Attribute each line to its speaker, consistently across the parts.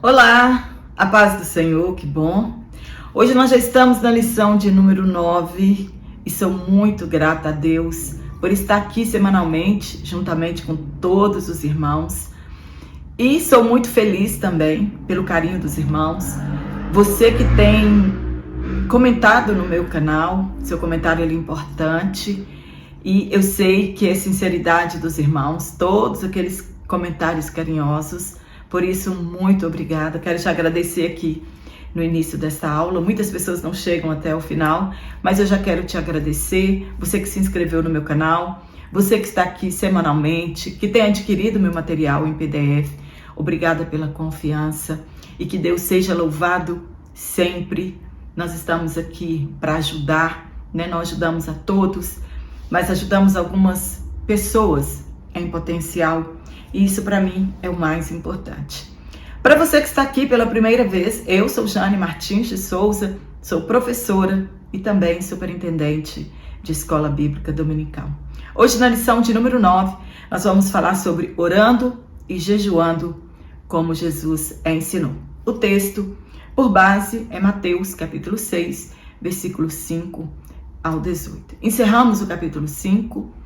Speaker 1: Olá, a paz do Senhor, que bom. Hoje nós já estamos na lição de número 9 e sou muito grata a Deus por estar aqui semanalmente, juntamente com todos os irmãos. E sou muito feliz também pelo carinho dos irmãos. Você que tem comentado no meu canal, seu comentário é importante. E eu sei que é sinceridade dos irmãos, todos aqueles comentários carinhosos. Por isso, muito obrigada. Quero te agradecer aqui no início dessa aula. Muitas pessoas não chegam até o final, mas eu já quero te agradecer. Você que se inscreveu no meu canal, você que está aqui semanalmente, que tem adquirido meu material em PDF. Obrigada pela confiança e que Deus seja louvado sempre. Nós estamos aqui para ajudar, né? Nós ajudamos a todos, mas ajudamos algumas pessoas em potencial. E isso para mim é o mais importante. Para você que está aqui pela primeira vez, eu sou Jane Martins de Souza, sou professora e também superintendente de Escola Bíblica Dominical. Hoje na lição de número 9, nós vamos falar sobre orando e jejuando como Jesus ensinou. O texto por base é Mateus capítulo 6, versículos 5 ao 18. Encerramos o capítulo 5.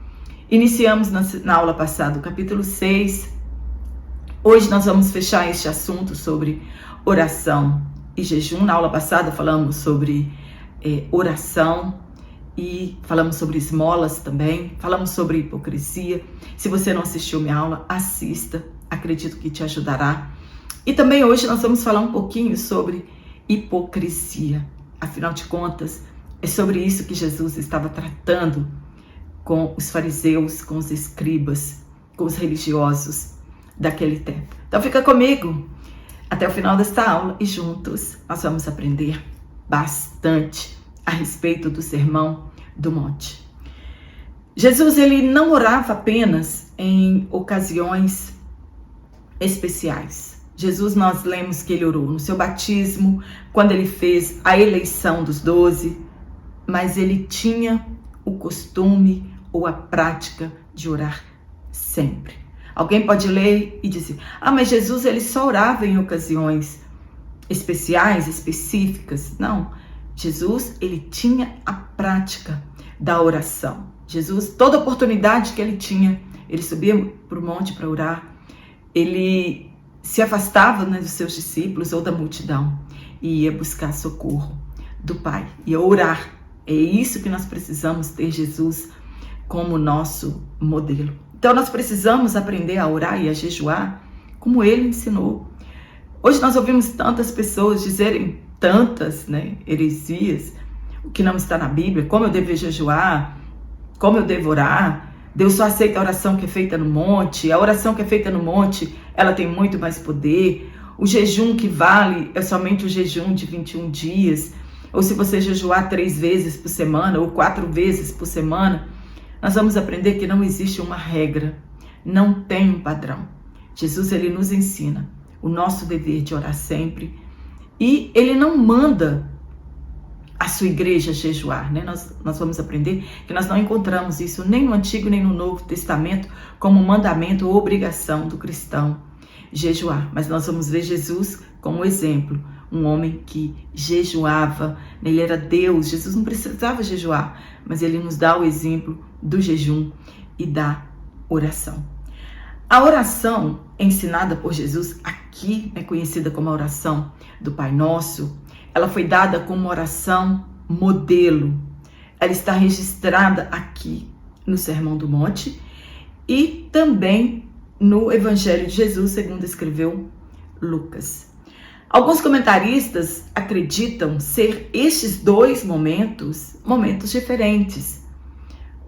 Speaker 1: Iniciamos na aula passada o capítulo 6. Hoje nós vamos fechar este assunto sobre oração e jejum. Na aula passada falamos sobre oração e falamos sobre esmolas também. Falamos sobre hipocrisia. Se você não assistiu minha aula, assista. Acredito que te ajudará. E também hoje nós vamos falar um pouquinho sobre hipocrisia. Afinal de contas, é sobre isso que Jesus estava tratando com os fariseus, com os escribas, com os religiosos daquele tempo. Então fica comigo até o final desta aula e juntos nós vamos aprender bastante a respeito do Sermão do Monte. Jesus, ele não orava apenas em ocasiões especiais. Jesus, nós lemos que ele orou no seu batismo, quando ele fez a eleição dos 12, mas ele tinha o costume ou a prática de orar sempre. Alguém pode ler e dizer, mas Jesus ele só orava em ocasiões especiais, específicas. Não, Jesus ele tinha a prática da oração. Jesus, toda oportunidade que ele tinha, ele subia para o monte para orar, ele se afastava, né, dos seus discípulos ou da multidão e ia buscar socorro do Pai, ia orar. É isso que nós precisamos ter Jesus como nosso modelo. Então nós precisamos aprender a orar e a jejuar como ele ensinou. Hoje nós ouvimos tantas pessoas dizerem tantas, heresias, o que não está na Bíblia, como eu devo jejuar, como eu devo orar. Deus só aceita a oração que é feita no monte. A oração que é feita no monte, ela tem muito mais poder. O jejum que vale é somente o jejum de 21 dias. Ou se você jejuar 3 vezes por semana ou 4 vezes por semana, nós vamos aprender que não existe uma regra, não tem um padrão. Jesus, ele nos ensina o nosso dever de orar sempre e ele não manda a sua igreja jejuar, né? Nós vamos aprender que nós não encontramos isso nem no Antigo nem no Novo Testamento como mandamento ou obrigação do cristão jejuar, mas nós vamos ver Jesus como exemplo, um homem que jejuava, ele era Deus, Jesus não precisava jejuar, mas ele nos dá o exemplo do jejum e da oração. A oração ensinada por Jesus aqui é conhecida como a oração do Pai Nosso. Ela foi dada como oração modelo. Ela está registrada aqui no Sermão do Monte e também no Evangelho de Jesus, segundo escreveu Lucas. Alguns comentaristas acreditam ser estes dois momentos diferentes.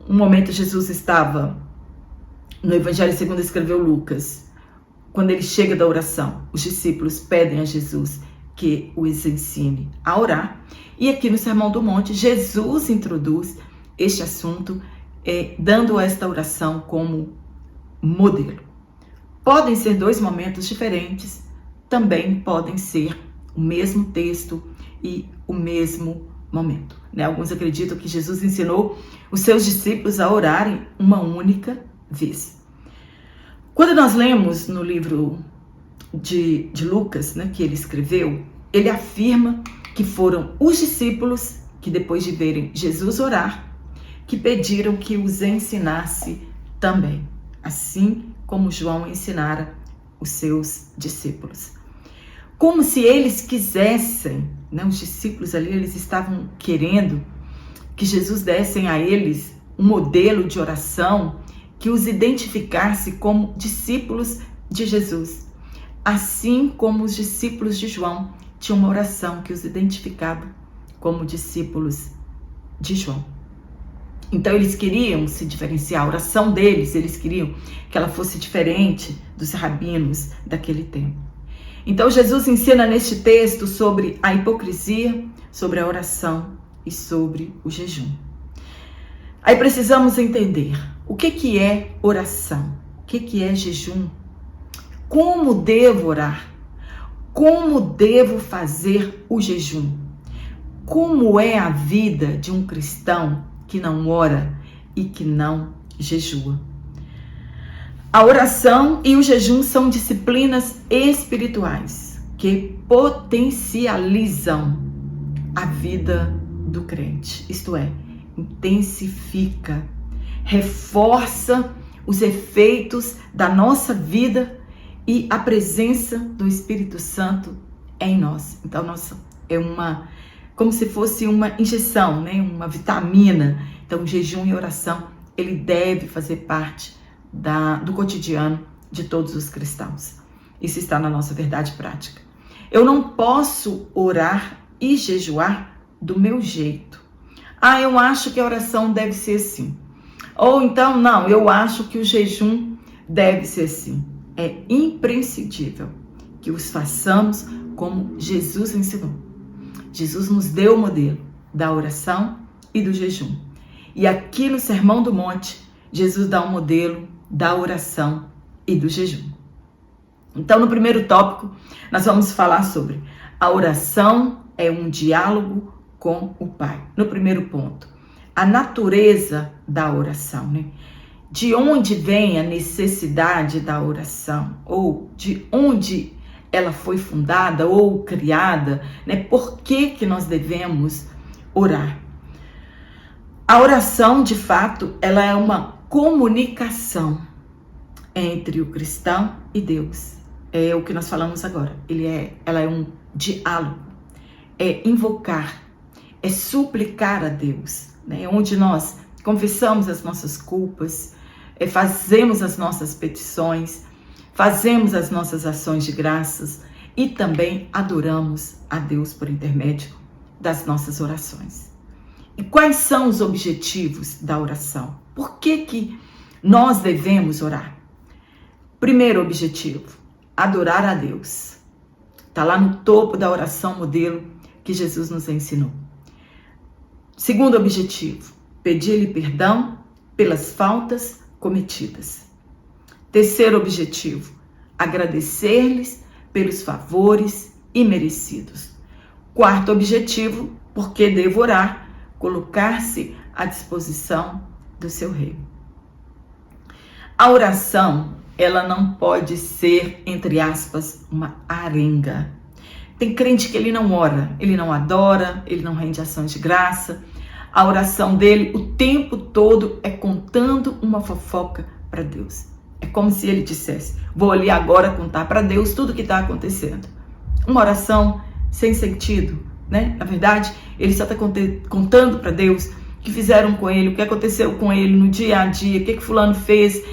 Speaker 1: Um momento Jesus estava no Evangelho segundo escreveu Lucas, quando ele chega da oração, os discípulos pedem a Jesus que os ensine a orar. E aqui no Sermão do Monte, Jesus introduz este assunto, dando esta oração como modelo. Podem ser dois momentos diferentes, também podem ser o mesmo texto e o mesmo momento. Alguns acreditam que Jesus ensinou os seus discípulos a orarem uma única vez. Quando nós lemos no livro de Lucas, né, que ele escreveu, ele afirma que foram os discípulos que, depois de verem Jesus orar, que pediram que os ensinasse também, assim como João ensinara os seus discípulos. Como se eles quisessem, né, os discípulos ali, eles estavam querendo que Jesus desse a eles um modelo de oração que os identificasse como discípulos de Jesus, assim como os discípulos de João tinham uma oração que os identificava como discípulos de João. Então eles queriam se diferenciar, a oração deles, eles queriam que ela fosse diferente dos rabinos daquele tempo. Então Jesus ensina neste texto sobre a hipocrisia, sobre a oração e sobre o jejum. Aí precisamos entender o que é oração, o que é jejum, como devo orar, como devo fazer o jejum, como é a vida de um cristão que não ora e que não jejua. A oração e o jejum são disciplinas espirituais que potencializam a vida do crente, isto é, intensifica, reforça os efeitos da nossa vida e a presença do Espírito Santo em nós. Então, é como se fosse uma injeção, né? Uma vitamina. Então, o jejum e oração, ele deve fazer parte do cotidiano de todos os cristãos. Isso está na nossa verdade prática. Eu não posso orar e jejuar do meu jeito. Eu acho que a oração deve ser assim. Ou então, não, eu acho que o jejum deve ser assim. É imprescindível que os façamos como Jesus ensinou. Jesus nos deu o modelo da oração e do jejum. E aqui no Sermão do Monte, Jesus dá um modelo da oração e do jejum. Então, no primeiro tópico, nós vamos falar sobre a oração é um diálogo com o Pai. No primeiro ponto, a natureza da oração, né? De onde vem a necessidade da oração? Ou de onde ela foi fundada ou criada, né? Por que nós devemos orar? A oração, de fato, ela é uma comunicação entre o cristão e Deus. É o que nós falamos agora. Ela é um diálogo, é invocar, é suplicar a Deus, né? Onde nós confessamos as nossas culpas, fazemos as nossas petições, fazemos as nossas ações de graças e também adoramos a Deus por intermédio das nossas orações. E quais são os objetivos da oração? Por que nós devemos orar? Primeiro objetivo, adorar a Deus. Está lá no topo da oração modelo que Jesus nos ensinou. Segundo objetivo, pedir-lhe perdão pelas faltas cometidas. Terceiro objetivo, agradecer-lhes pelos favores imerecidos. Quarto objetivo, porque devo orar, colocar-se à disposição do seu reino. A oração, ela não pode ser, entre aspas, uma arenga. Tem crente que ele não ora, ele não adora, ele não rende ações de graça. A oração dele o tempo todo é contando uma fofoca para Deus. É como se ele dissesse, vou ali agora contar para Deus tudo o que está acontecendo. Uma oração sem sentido, né? Na verdade, ele só está contando para Deus o que fizeram com ele, o que aconteceu com ele no dia a dia, o que fulano fez.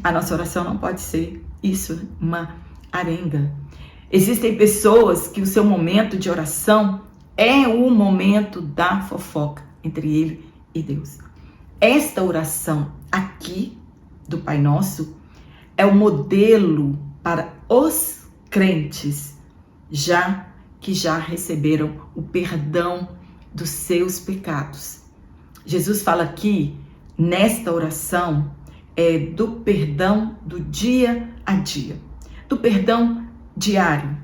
Speaker 1: A nossa oração não pode ser isso, uma arenga. Existem pessoas que o seu momento de oração é o momento da fofoca entre ele e Deus. Esta oração aqui do Pai Nosso é o modelo para os crentes que já receberam o perdão dos seus pecados. Jesus fala aqui nesta oração do perdão do dia a dia, do perdão diário,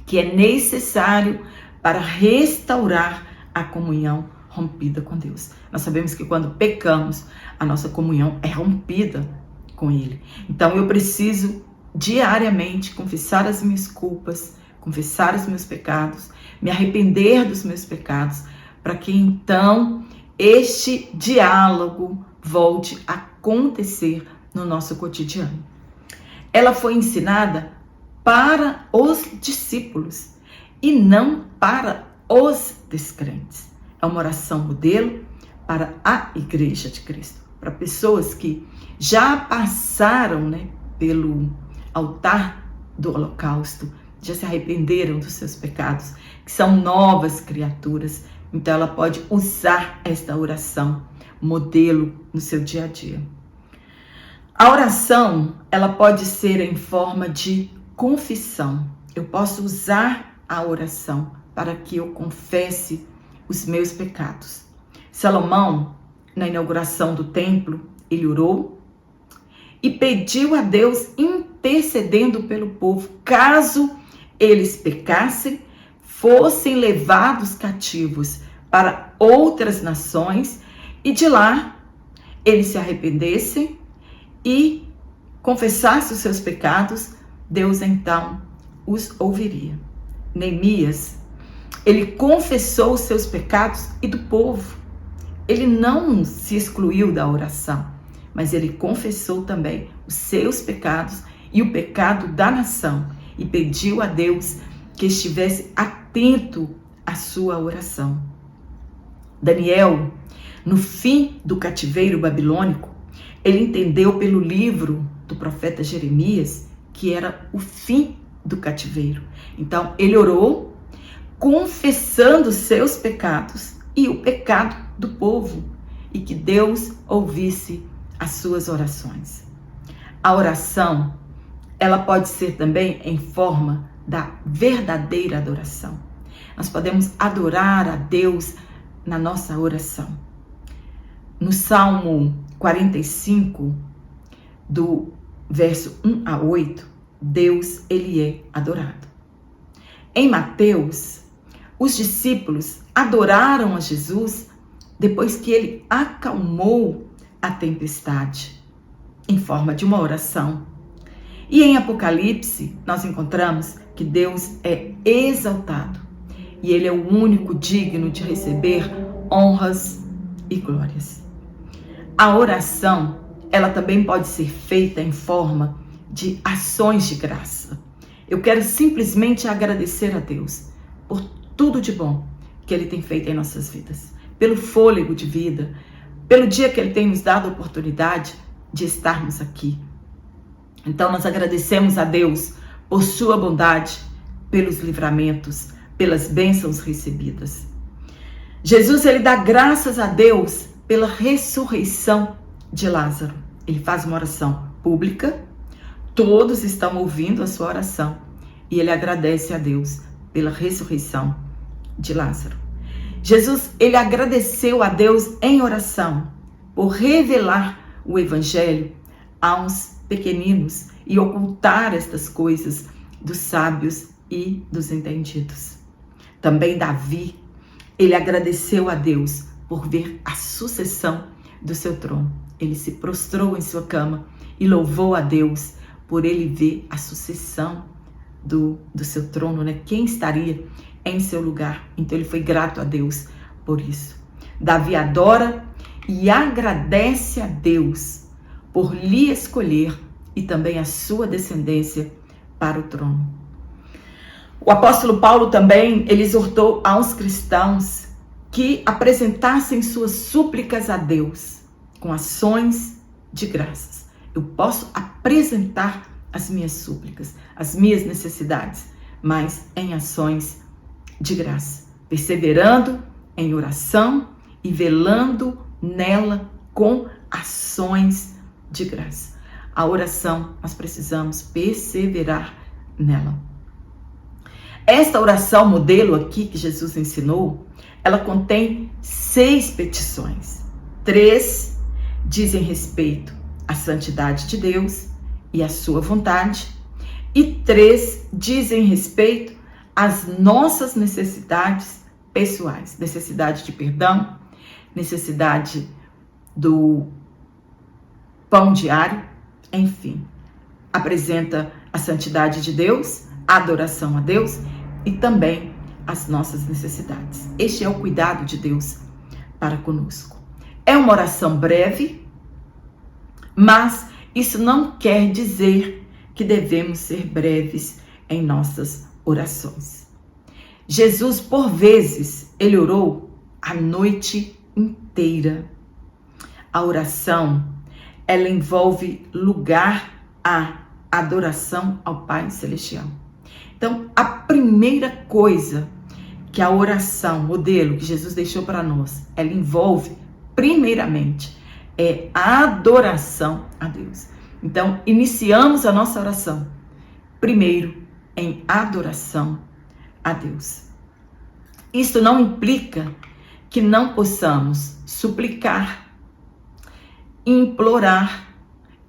Speaker 1: que é necessário para restaurar a comunhão rompida com Deus. Nós sabemos que quando pecamos, a nossa comunhão é rompida com Ele. Então eu preciso diariamente confessar as minhas culpas, confessar os meus pecados, me arrepender dos meus pecados, para que então este diálogo volte a acontecer no nosso cotidiano. Ela foi ensinada para os discípulos e não para os descrentes. É uma oração modelo para a Igreja de Cristo, para pessoas que já passaram, pelo altar do holocausto, já se arrependeram dos seus pecados, que são novas criaturas. Então ela pode usar esta oração modelo no seu dia a dia. A oração, ela pode ser em forma de confissão. Eu posso usar a oração para que eu confesse os meus pecados. Salomão, na inauguração do templo, ele orou e pediu a Deus, intercedendo pelo povo, caso eles pecassem, fossem levados cativos para outras nações e de lá eles se arrependessem e confessassem os seus pecados, Deus então os ouviria. Neemias, ele confessou os seus pecados e do povo. Ele não se excluiu da oração, mas ele confessou também os seus pecados e o pecado da nação e pediu a Deus que estivesse atento à sua oração. Daniel, no fim do cativeiro babilônico, ele entendeu pelo livro do profeta Jeremias que era o fim do cativeiro. Então, ele orou confessando os seus pecados e o pecado do povo e que Deus ouvisse as suas orações. A oração, ela pode ser também em forma da verdadeira adoração. Nós podemos adorar a Deus na nossa oração. No Salmo 45, do verso 1 a 8, Deus, ele é adorado. Em Mateus, os discípulos adoraram a Jesus depois que ele acalmou a tempestade, em forma de uma oração. E em Apocalipse, nós encontramos que Deus é exaltado e ele é o único digno de receber honras e glórias. A oração, ela também pode ser feita em forma de ações de graça. Eu quero simplesmente agradecer a Deus por tudo de bom que ele tem feito em nossas vidas, pelo fôlego de vida, pelo dia que ele tem nos dado a oportunidade de estarmos aqui. Então nós agradecemos a Deus por sua bondade, pelos livramentos, pelas bênçãos recebidas. Jesus, ele dá graças a Deus pela ressurreição de Lázaro. Ele faz uma oração pública, todos estão ouvindo a sua oração e ele agradece a Deus pela ressurreição de Lázaro. Jesus, ele agradeceu a Deus em oração por revelar o evangelho aos pequeninos e ocultar estas coisas dos sábios e dos entendidos. Também Davi, ele agradeceu a Deus por ver a sucessão do seu trono. Ele se prostrou em sua cama e louvou a Deus por ele ver a sucessão do seu trono, Quem estaria em seu lugar? Então ele foi grato a Deus por isso. Davi adora e agradece a Deus por lhe escolher e também a sua descendência para o trono. O apóstolo Paulo também, ele exortou aos cristãos que apresentassem suas súplicas a Deus com ações de graças. Eu posso apresentar as minhas súplicas, as minhas necessidades, mas em ações de graça, perseverando em oração e velando nela com ações de graça. A oração, nós precisamos perseverar nela. Esta oração modelo aqui que Jesus ensinou, ela contém 6 petições. 3 dizem respeito à santidade de Deus e à sua vontade, e 3 dizem respeito às nossas necessidades pessoais, necessidade de perdão, necessidade do pão diário, enfim, apresenta a santidade de Deus, a adoração a Deus e também as nossas necessidades. Este é o cuidado de Deus para conosco. É uma oração breve, mas isso não quer dizer que devemos ser breves em nossas orações. Jesus, por vezes, ele orou a noite inteira. A oração, ela envolve lugar à adoração ao Pai Celestial. Então, a primeira coisa que a oração, modelo que Jesus deixou para nós, ela envolve, primeiramente, é a adoração a Deus. Então, iniciamos a nossa oração, primeiro, em adoração a Deus. Isso não implica que não possamos suplicar, implorar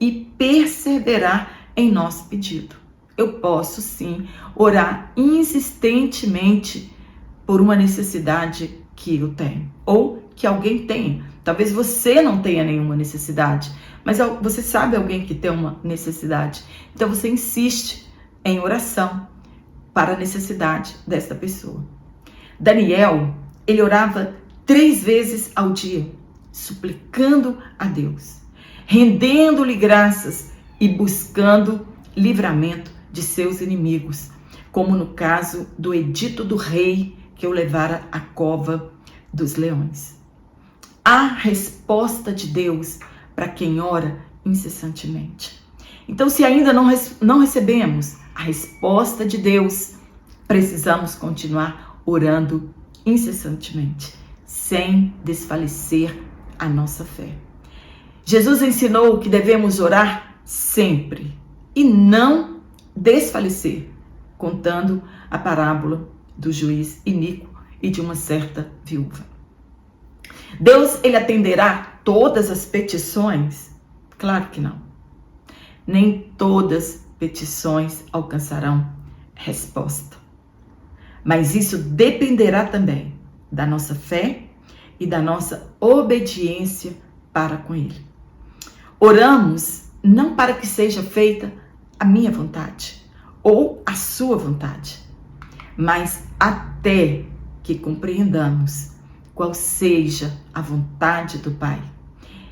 Speaker 1: e perseverar em nosso pedido. Eu posso sim orar insistentemente por uma necessidade que eu tenho ou que alguém tenha. Talvez você não tenha nenhuma necessidade, mas você sabe alguém que tem uma necessidade. Então você insiste em oração para a necessidade desta pessoa. Daniel, ele orava 3 vezes ao dia, suplicando a Deus, rendendo-lhe graças e buscando livramento de seus inimigos, como no caso do edito do rei que o levara à cova dos leões. A resposta de Deus para quem ora incessantemente. Então, se ainda não recebemos a resposta de Deus, precisamos continuar orando incessantemente, sem desfalecer a nossa fé. Jesus ensinou que devemos orar sempre e não desfalecer, contando a parábola do juiz iníquo e de uma certa viúva. Deus, ele atenderá todas as petições? Claro que não. Nem todas petições alcançarão resposta. Mas isso dependerá também da nossa fé e da nossa obediência para com Ele. Oramos não para que seja feita a minha vontade ou a sua vontade, mas até que compreendamos qual seja a vontade do Pai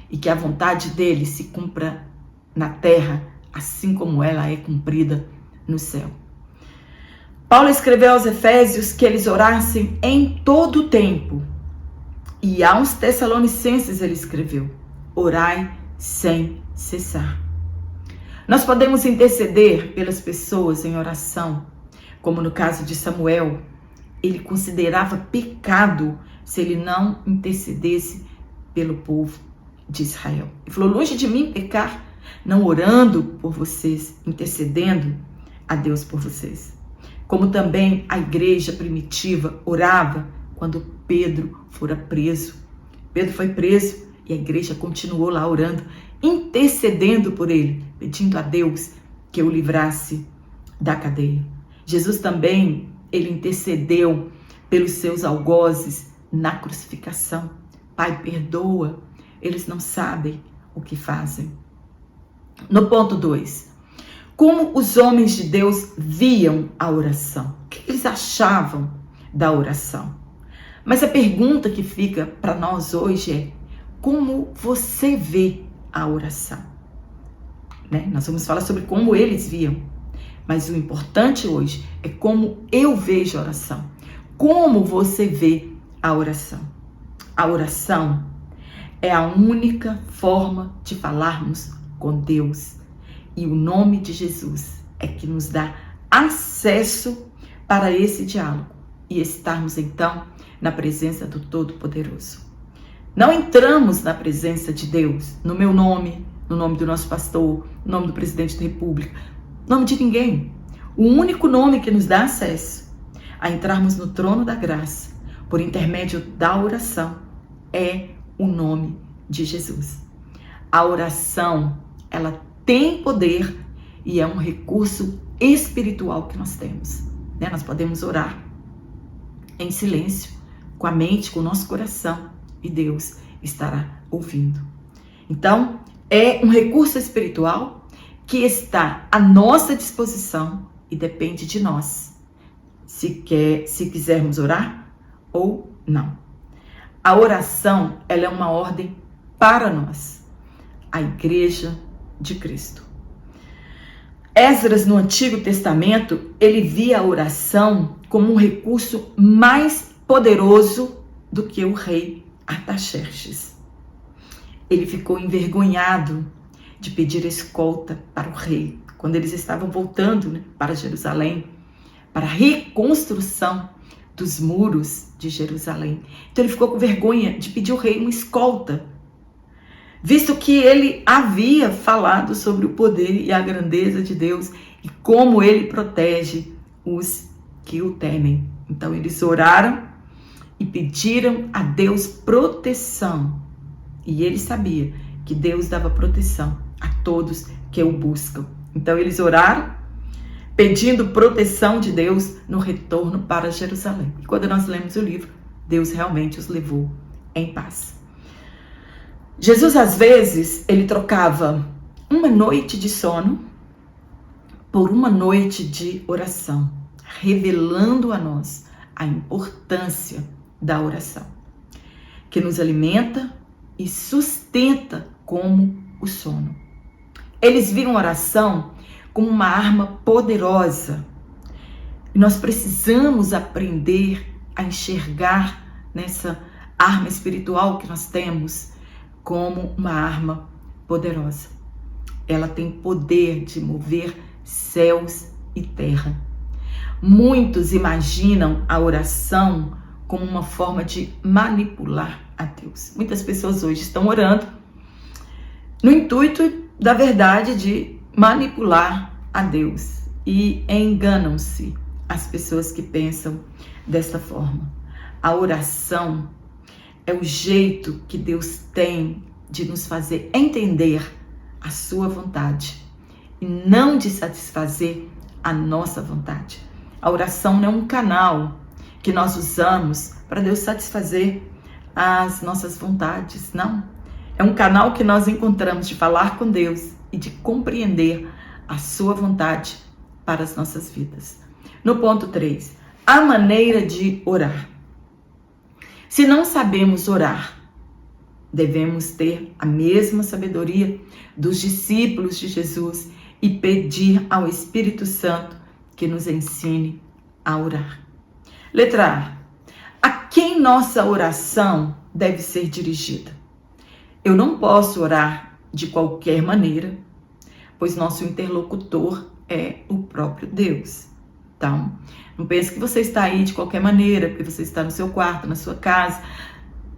Speaker 1: e que a vontade dele se cumpra na terra, assim como ela é cumprida no céu. Paulo escreveu aos Efésios que eles orassem em todo o tempo. E aos Tessalonicenses ele escreveu: orai sem cessar. Nós podemos interceder pelas pessoas em oração, como no caso de Samuel. Ele considerava pecado se ele não intercedesse pelo povo de Israel. Ele falou: longe de mim pecar, não orando por vocês, intercedendo a Deus por vocês. Como também a igreja primitiva orava quando Pedro fora preso. Pedro foi preso e a igreja continuou lá orando, intercedendo por ele, pedindo a Deus que o livrasse da cadeia. Jesus também, ele intercedeu pelos seus algozes na crucificação. Pai, perdoa, eles não sabem o que fazem. No ponto 2, como os homens de Deus viam a oração? O que eles achavam da oração? Mas a pergunta que fica para nós hoje é: como você vê a oração? Nós vamos falar sobre como eles viam, mas o importante hoje é como eu vejo a oração. Como você vê a oração? A oração é a única forma de falarmos com Deus. E o nome de Jesus é que nos dá acesso para esse diálogo e estarmos então na presença do Todo-Poderoso. Não entramos na presença de Deus no meu nome, no nome do nosso pastor, no nome do presidente da República, no nome de ninguém. O único nome que nos dá acesso a entrarmos no trono da graça por intermédio da oração é o nome de Jesus. A oração, ela tem poder e é um recurso espiritual que nós temos. Nós podemos orar em silêncio, com a mente, com o nosso coração, e Deus estará ouvindo. Então, é um recurso espiritual que está à nossa disposição e depende de nós, se quisermos orar ou não. A oração, ela é uma ordem para nós, a Igreja de Cristo. Esdras, no Antigo Testamento, ele via a oração como um recurso mais poderoso do que o rei Artaxerxes. Ele ficou envergonhado de pedir escolta para o rei, quando eles estavam voltando, para Jerusalém, para a reconstrução dos muros de Jerusalém. Então ele ficou com vergonha de pedir ao rei uma escolta, visto que ele havia falado sobre o poder e a grandeza de Deus e como ele protege os que o temem. Então eles oraram e pediram a Deus proteção. E ele sabia que Deus dava proteção a todos que o buscam. Então eles oraram, pedindo proteção de Deus no retorno para Jerusalém. E quando nós lemos o livro, Deus realmente os levou em paz. Jesus, às vezes, ele trocava uma noite de sono por uma noite de oração, revelando a nós a importância da oração, que nos alimenta e sustenta como o sono. Eles viam a oração como uma arma poderosa. E nós precisamos aprender a enxergar nessa arma espiritual que nós temos como uma arma poderosa. Ela tem poder de mover céus e terra. Muitos imaginam a oração como uma forma de manipular a Deus. Muitas pessoas hoje estão orando no intuito da verdade de manipular a Deus e enganam-se as pessoas que pensam desta forma. A oração é o jeito que Deus tem de nos fazer entender a sua vontade e não de satisfazer a nossa vontade. A oração não é um canal que nós usamos para Deus satisfazer as nossas vontades, não. É um canal que nós encontramos de falar com Deus e de compreender a sua vontade para as nossas vidas. No ponto 3, a maneira de orar. Se não sabemos orar, devemos ter a mesma sabedoria dos discípulos de Jesus e pedir ao Espírito Santo que nos ensine a orar. Letra A. A quem nossa oração deve ser dirigida? Eu não posso orar de qualquer maneira, pois nosso interlocutor é o próprio Deus. Então, não pense que você está aí de qualquer maneira, porque você está no seu quarto, na sua casa.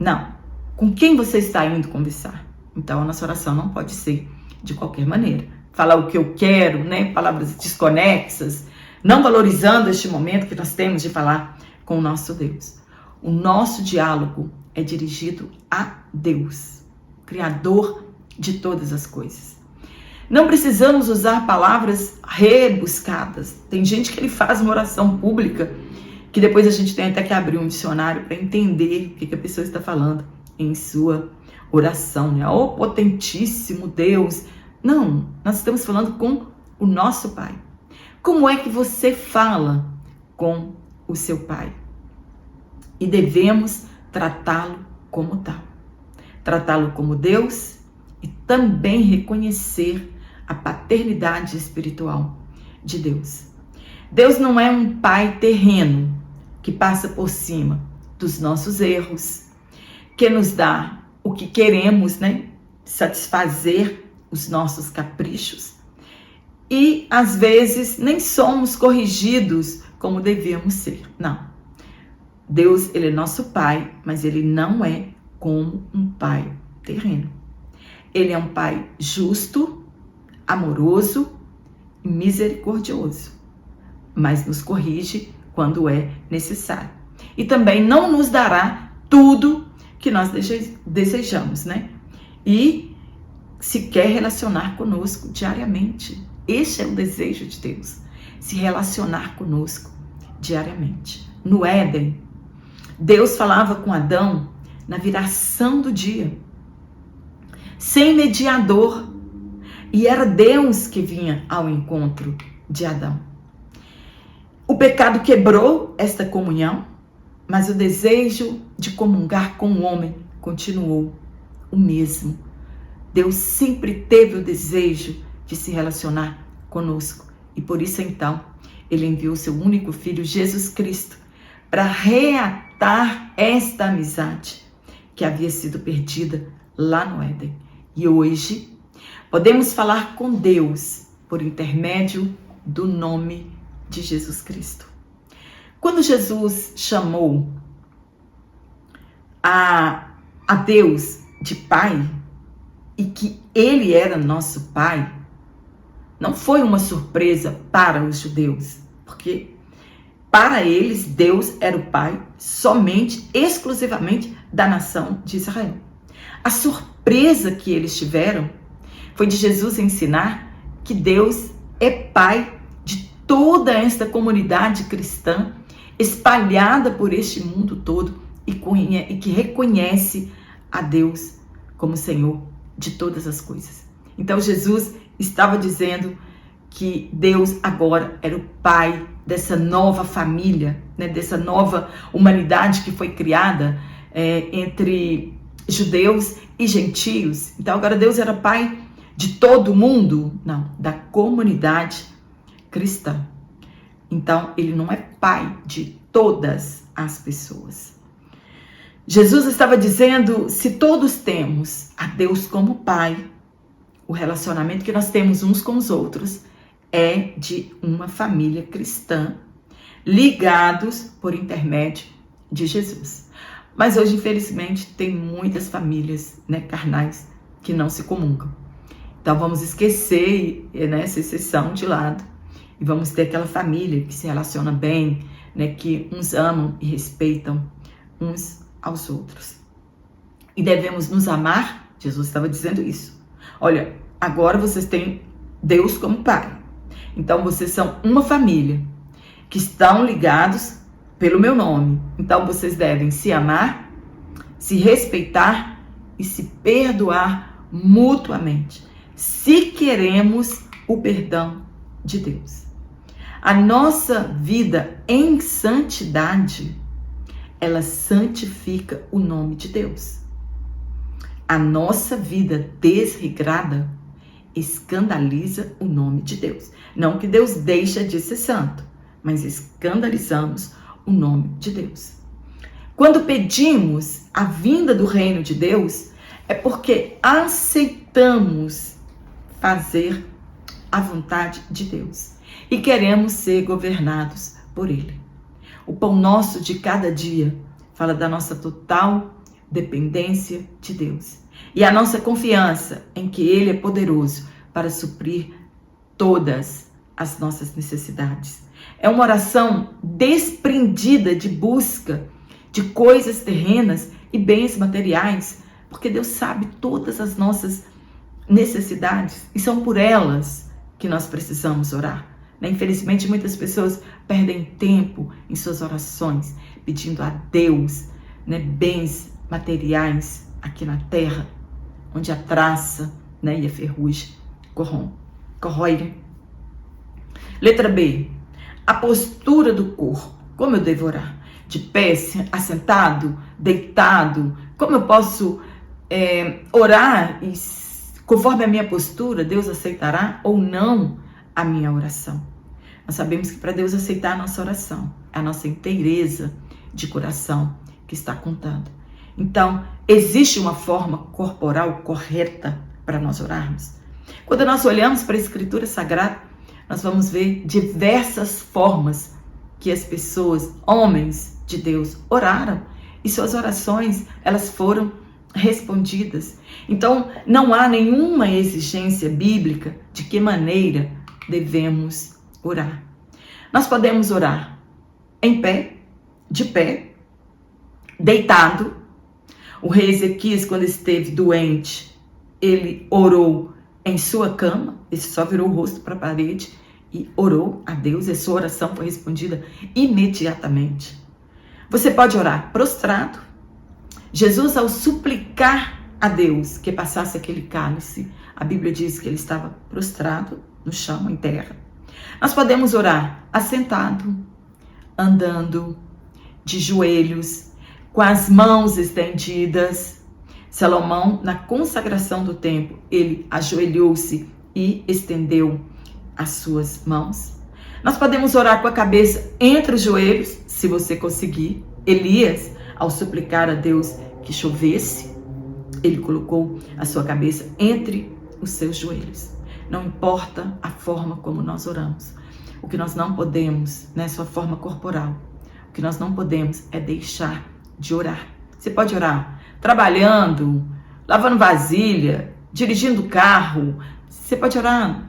Speaker 1: Não. Com quem você está indo conversar? Então, a nossa oração não pode ser de qualquer maneira. Falar o que eu quero, né? Palavras desconexas, não valorizando este momento que nós temos de falar com o nosso Deus. O nosso diálogo é dirigido a Deus, Criador de todas as coisas. Não precisamos usar palavras rebuscadas. Tem gente que ele faz uma oração pública que depois a gente tem até que abrir um dicionário para entender o que a pessoa está falando em sua oração, né? Oh, potentíssimo Deus! Não, nós estamos falando com o nosso Pai. Como é que você fala com o seu Pai? E devemos tratá-lo como tal. Tratá-lo como Deus e também reconhecer a paternidade espiritual de Deus. Deus não é um pai terreno que passa por cima dos nossos erros, que nos dá o que queremos, né? Satisfazer os nossos caprichos. E às vezes nem somos corrigidos como devíamos ser. Não. Deus, ele é nosso pai, mas ele não é como um pai terreno. Ele é um pai justo, amoroso e misericordioso, mas nos corrige quando é necessário. E também não nos dará tudo que nós desejamos, né? E se quer relacionar conosco diariamente. Este é o desejo de Deus, se relacionar conosco diariamente. No Éden, Deus falava com Adão na viração do dia, sem mediador. E era Deus que vinha ao encontro de Adão. O pecado quebrou esta comunhão, mas o desejo de comungar com o homem continuou o mesmo. Deus sempre teve o desejo de se relacionar conosco. E por isso, então, Ele enviou seu único Filho, Jesus Cristo, para reatar esta amizade que havia sido perdida lá no Éden. E hoje, podemos falar com Deus por intermédio do nome de Jesus Cristo. Quando Jesus chamou a Deus de Pai, e que Ele era nosso Pai, não foi uma surpresa para os judeus, porque para eles Deus era o Pai somente, exclusivamente da nação de Israel. A surpresa que eles tiveram foi de Jesus ensinar que Deus é Pai de toda esta comunidade cristã espalhada por este mundo todo e que reconhece a Deus como Senhor de todas as coisas. Então Jesus estava dizendo que Deus agora era o Pai dessa nova família, né, dessa nova humanidade que foi criada entre judeus e gentios. Então agora Deus era Pai de todo mundo? Não, da comunidade cristã. Então Ele não é Pai de todas as pessoas. Jesus estava dizendo, se todos temos a Deus como Pai, o relacionamento que nós temos uns com os outros é de uma família cristã, ligados por intermédio de Jesus. Mas hoje, infelizmente, tem muitas famílias, né, carnais que não se comungam. Então vamos esquecer, né, essa exceção de lado e vamos ter aquela família que se relaciona bem, né, que uns amam e respeitam uns aos outros. E devemos nos amar. Jesus estava dizendo isso. Olha, agora vocês têm Deus como Pai. Então vocês são uma família que estão ligados pelo meu nome. Então vocês devem se amar, se respeitar e se perdoar mutuamente, se queremos o perdão de Deus. A nossa vida em santidade, ela santifica o nome de Deus. A nossa vida desregrada escandaliza o nome de Deus. Não que Deus deixa de ser santo, mas escandalizamos o nome de Deus. Quando pedimos a vinda do reino de Deus, é porque aceitamos fazer a vontade de Deus e queremos ser governados por Ele. O pão nosso de cada dia fala da nossa total dependência de Deus e a nossa confiança em que Ele é poderoso para suprir todas as nossas necessidades. É uma oração desprendida de busca de coisas terrenas e bens materiais, porque Deus sabe todas as nossas necessidades e são por elas que nós precisamos orar. Infelizmente, muitas pessoas perdem tempo em suas orações, pedindo a Deus, bens materiais aqui na terra, onde a traça, e a ferrugem corrói. Letra B. A postura do corpo. Como eu devo orar? De pé, assentado, deitado? Como eu posso orar e, conforme a minha postura, Deus aceitará ou não a minha oração? Nós sabemos que para Deus aceitar a nossa oração, é a nossa inteireza de coração que está contando. Então, existe uma forma corporal correta para nós orarmos? Quando nós olhamos para a Escritura Sagrada, nós vamos ver diversas formas que as pessoas, homens de Deus, oraram e suas orações, elas foram respondidas. Então, não há nenhuma exigência bíblica de que maneira devemos orar. Nós podemos orar em pé, de pé, deitado. O rei Ezequias, quando esteve doente, ele orou em sua cama, ele só virou o rosto para a parede e orou a Deus, e a sua oração foi respondida imediatamente. Você pode orar prostrado. Jesus, ao suplicar a Deus que passasse aquele cálice A Bíblia diz que ele estava prostrado no chão, em terra. Nós podemos orar assentado, andando, de joelhos, com as mãos estendidas. Salomão, na consagração do templo, ele ajoelhou-se e estendeu as suas mãos. Nós podemos orar com a cabeça entre os joelhos, se você conseguir. Elias, ao suplicar a Deus que chovesse, ele colocou a sua cabeça entre os seus joelhos. Não importa a forma como nós oramos. O que nós não podemos, né, sua forma corporal, o que nós não podemos é deixar de orar. Você pode orar trabalhando, lavando vasilha, dirigindo carro. Você pode orar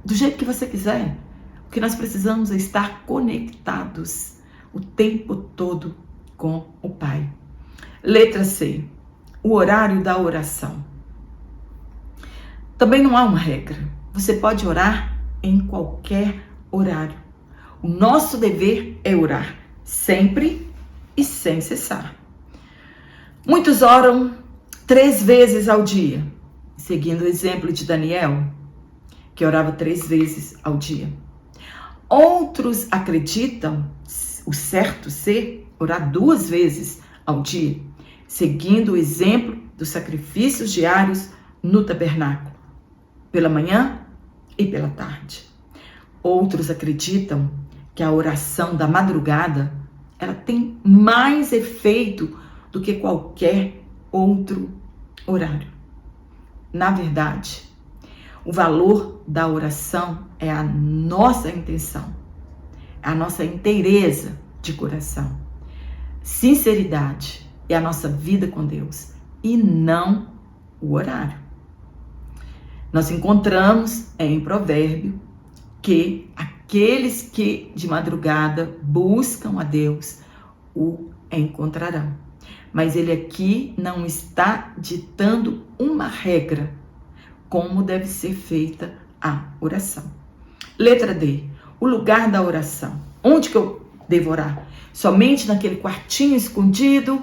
Speaker 1: do jeito que você quiser. O que nós precisamos é estar conectados o tempo todo com o Pai. Letra C. O horário da oração. Também não há uma regra. Você pode orar em qualquer horário. O nosso dever é orar sempre e sem cessar. Muitos oram 3 vezes ao dia, seguindo o exemplo de Daniel, que orava 3 vezes ao dia. Outros acreditam o certo ser orar 2 vezes ao dia, seguindo o exemplo dos sacrifícios diários no tabernáculo, pela manhã e pela tarde. Outros acreditam que a oração da madrugada ela tem mais efeito do que qualquer outro horário. Na verdade, o valor da oração é a nossa intenção, a nossa inteireza de coração, sinceridade e a nossa vida com Deus, e não o horário. Nós encontramos em Provérbio que aqueles que de madrugada buscam a Deus o encontrarão. Mas ele aqui não está ditando uma regra como deve ser feita a oração. Letra D. O lugar da oração. Onde que eu devo orar? Somente naquele quartinho escondido?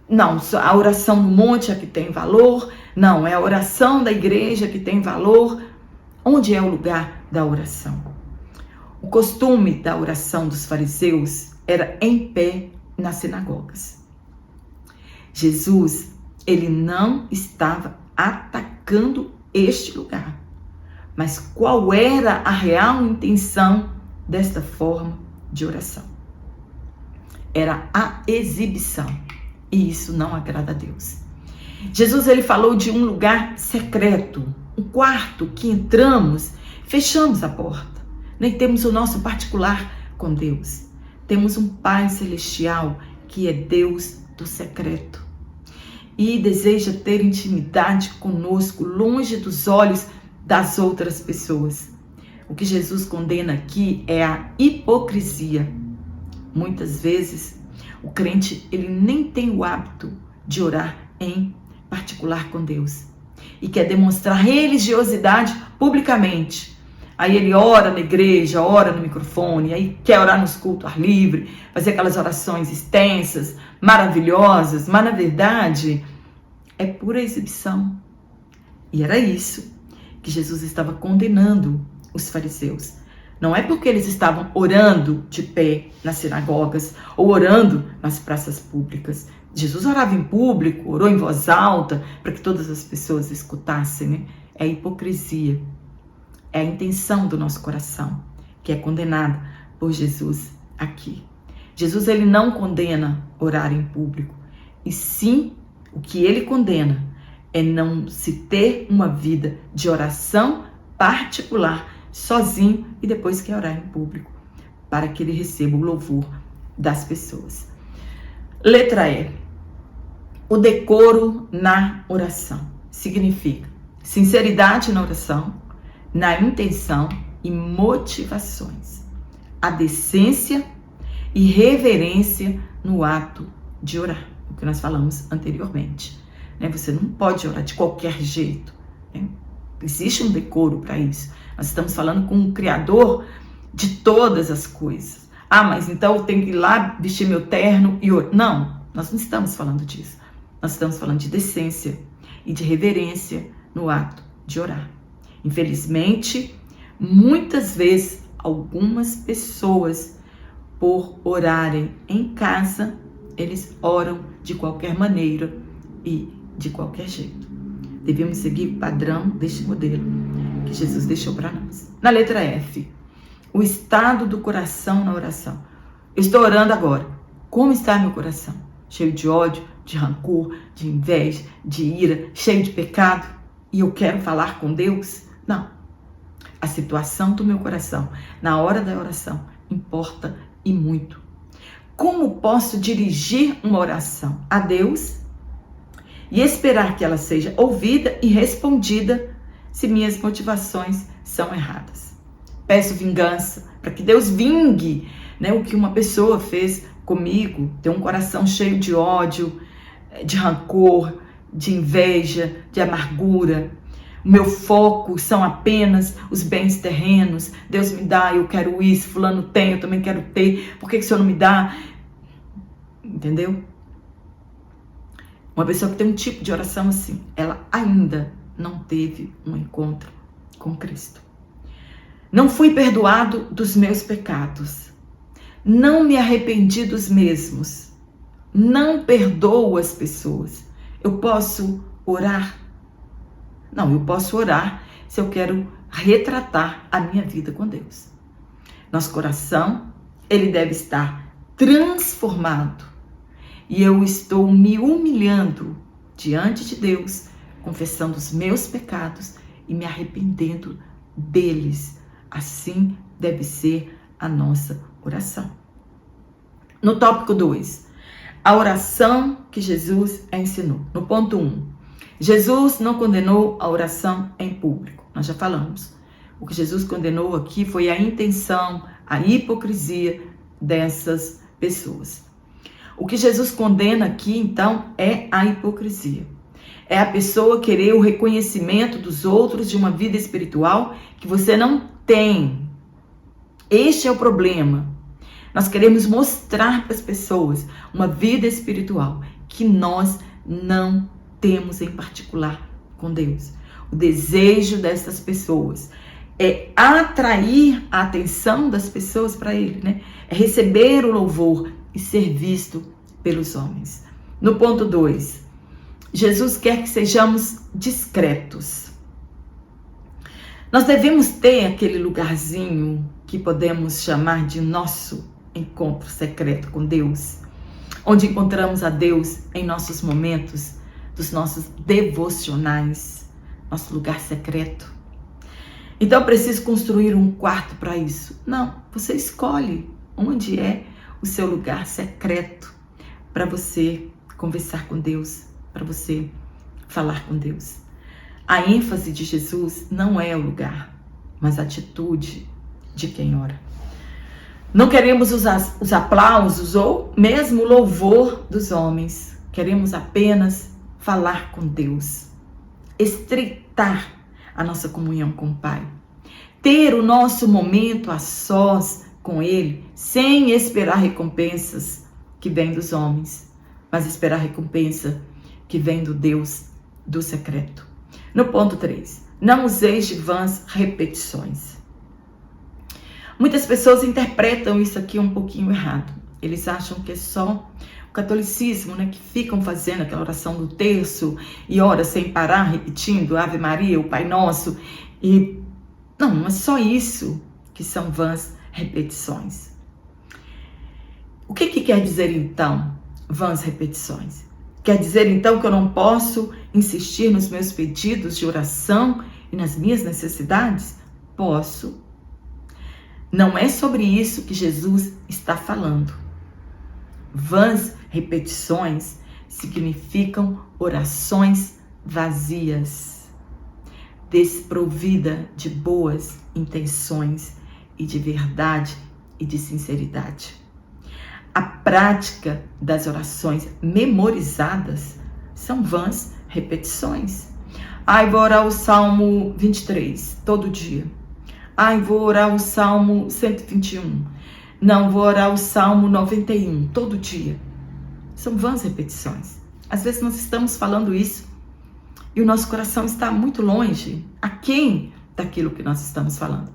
Speaker 1: Não, a oração no monte é que tem valor. Não, é a oração da igreja que tem valor. Onde é o lugar da oração? O costume da oração dos fariseus era em pé nas sinagogas. Jesus, ele não estava atacando este lugar. Mas qual era a real intenção desta forma de oração? Era a exibição. E isso não agrada a Deus. Jesus, ele falou de um lugar secreto, um quarto que entramos, fechamos a porta. Nem temos o nosso particular com Deus. Temos um Pai celestial que é Deus do secreto. E deseja ter intimidade conosco, longe dos olhos das outras pessoas. O que Jesus condena aqui é a hipocrisia. Muitas vezes, o crente ele nem tem o hábito de orar em particular com Deus e quer demonstrar religiosidade publicamente. Aí ele ora na igreja, ora no microfone, aí quer orar nos cultos ar livre, fazer aquelas orações extensas, maravilhosas, mas na verdade é pura exibição. E era isso que Jesus estava condenando os fariseus. Não é porque eles estavam orando de pé nas sinagogas ou orando nas praças públicas. Jesus orava em público, orou em voz alta para que todas as pessoas escutassem, né? É a hipocrisia. É a intenção do nosso coração, que é condenada por Jesus aqui. Jesus, ele não condena orar em público, e sim, o que ele condena é não se ter uma vida de oração particular, sozinho, e depois quer orar em público, para que ele receba o louvor das pessoas. Letra E. O decoro na oração. Significa sinceridade na oração, na intenção e motivações, a decência e reverência no ato de orar, o que nós falamos anteriormente. Você não pode orar de qualquer jeito, né? Existe um decoro para isso. Nós estamos falando com o Criador de todas as coisas. Ah, mas então eu tenho que ir lá vestir meu terno e orar. Não, nós não estamos falando disso. Nós estamos falando de decência e de reverência no ato de orar. Infelizmente, muitas vezes, algumas pessoas, por orarem em casa, eles oram de qualquer maneira e de qualquer jeito. Devemos seguir o padrão deste modelo que Jesus deixou para nós. Na letra F, o estado do coração na oração. Eu estou orando agora. Como está meu coração? Cheio de ódio, de rancor, de inveja, de ira, cheio de pecado? E eu quero falar com Deus? Não. A situação do meu coração, na hora da oração, importa e muito. Como posso dirigir uma oração a Deus e esperar que ela seja ouvida e respondida se minhas motivações são erradas? Peço vingança para que Deus vingue, o que uma pessoa fez comigo, ter um coração cheio de ódio, de rancor, de inveja, de amargura. O meu foco são apenas os bens terrenos. Deus me dá, eu quero isso, fulano tem, eu também quero ter. Por que o Senhor não me dá? Entendeu? Uma pessoa que tem um tipo de oração assim, ela ainda não teve um encontro com Cristo. Não fui perdoado dos meus pecados. Não me arrependi dos mesmos. Não perdoo as pessoas. Eu posso orar? Não, eu posso orar se eu quero retratar a minha vida com Deus. Nosso coração, ele deve estar transformado. E eu estou me humilhando diante de Deus, confessando os meus pecados e me arrependendo deles. Assim deve ser a nossa oração. No tópico 2, a oração que Jesus ensinou. No ponto 1, Jesus não condenou a oração em público. Nós já falamos. O que Jesus condenou aqui foi a intenção, a hipocrisia dessas pessoas. O que Jesus condena aqui, então, é a hipocrisia. É a pessoa querer o reconhecimento dos outros de uma vida espiritual que você não tem. Este é o problema. Nós queremos mostrar para as pessoas uma vida espiritual que nós não temos em particular com Deus. O desejo dessas pessoas é atrair a atenção das pessoas para Ele, É receber o louvor e ser visto pelos homens. No ponto 2, Jesus quer que sejamos discretos. Nós devemos ter aquele lugarzinho que podemos chamar de nosso encontro secreto com Deus, onde encontramos a Deus em nossos momentos dos nossos devocionais, nosso lugar secreto. Então eu preciso construir um quarto para isso? Não, você escolhe onde é o seu lugar secreto para você conversar com Deus, para você falar com Deus. A ênfase de Jesus não é o lugar, mas a atitude de quem ora. Não queremos os aplausos ou mesmo o louvor dos homens. Queremos apenas falar com Deus, estreitar a nossa comunhão com o Pai, ter o nosso momento a sós com Ele, sem esperar recompensas que vêm dos homens, mas esperar recompensa que vem do Deus do secreto. No ponto 3, não useis de vãs repetições. Muitas pessoas interpretam isso aqui um pouquinho errado. Eles acham que é só catolicismo, que ficam fazendo aquela oração do terço e ora sem parar, repetindo Ave Maria, o Pai Nosso. E não é só isso que são vãs repetições. O que quer dizer então vãs repetições? Quer dizer então que eu não posso insistir nos meus pedidos de oração e nas minhas necessidades? Posso. Não é sobre isso que Jesus está falando. Vãs repetições significam orações vazias, desprovida de boas intenções e de verdade e de sinceridade. A prática das orações memorizadas são vãs repetições. Vou orar o Salmo 23 todo dia. Vou orar o Salmo 121. Não, vou orar o Salmo 91 todo dia. São vãs repetições. Às vezes nós estamos falando isso e o nosso coração está muito longe, aquém daquilo que nós estamos falando.